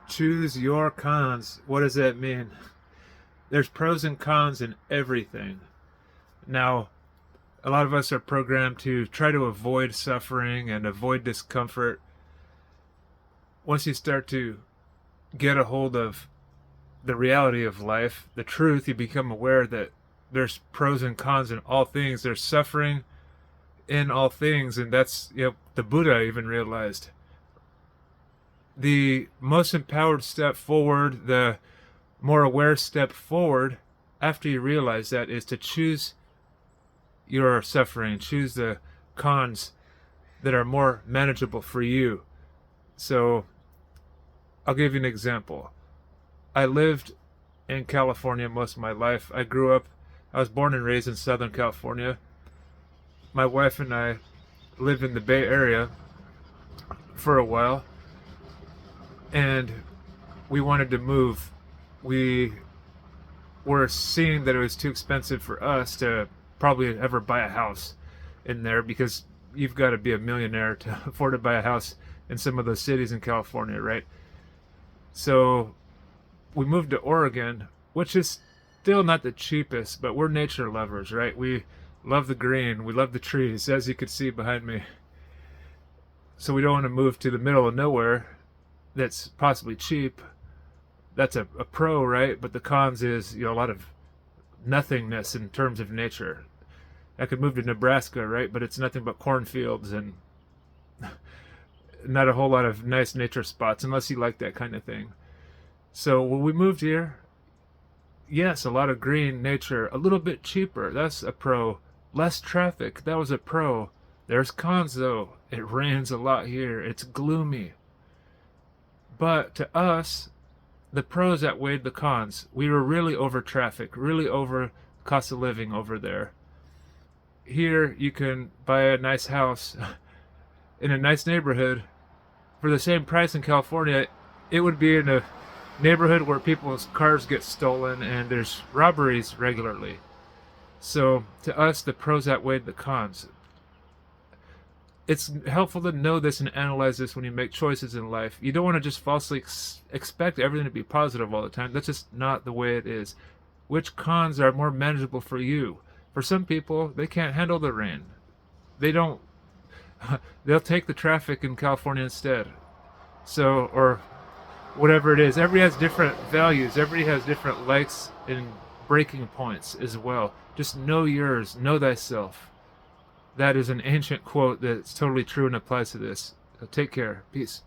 Choose your cons. What does that mean? There's pros and cons in everything. Now, a lot of us are programmed to try to avoid suffering and avoid discomfort. Once you start to get a hold of the reality of life, the truth, you become aware that there's pros and cons in all things. There's suffering in all things, and that's, the Buddha even realized. The most empowered step forward, the more aware step forward after you realize that, is to choose your suffering, choose the cons that are more manageable for you. So I'll give you an example. I lived in California most of my life. I was born and raised in Southern California. My wife and I lived in the Bay Area for a while, and we wanted to move. We were seeing that it was too expensive for us to probably ever buy a house in there, because you've got to be a millionaire to afford to buy a house in some of those cities in California, right? So we moved to Oregon, which is still not the cheapest, but we're nature lovers, right? We love the green, we love the trees, as you can see behind me. So we don't want to move to the middle of nowhere that's possibly cheap. That's a pro, right? But the cons is, a lot of nothingness in terms of nature. I could move to Nebraska, right? But it's nothing but cornfields and not a whole lot of nice nature spots, unless you like that kind of thing. So when we moved here, yes, a lot of green nature, a little bit cheaper. That's a pro. Less traffic. That was a pro. There's cons though. It rains a lot here. It's gloomy. But to us, the pros outweighed the cons. We were really over traffic, really over cost of living over there. Here, you can buy a nice house in a nice neighborhood for the same price in California. It would be in a neighborhood where people's cars get stolen and there's robberies regularly. So to us, the pros outweighed the cons. It's helpful to know this and analyze this when you make choices in life. You don't want to just falsely expect everything to be positive all the time. That's just not the way it is. Which cons are more manageable for you? For some people, they can't handle the rain. They don't. They'll take the traffic in California instead. So, or whatever it is. Everybody has different values. Everybody has different likes and breaking points as well. Just know yours. Know thyself. That is an ancient quote that's totally true and applies to this. Take care. Peace.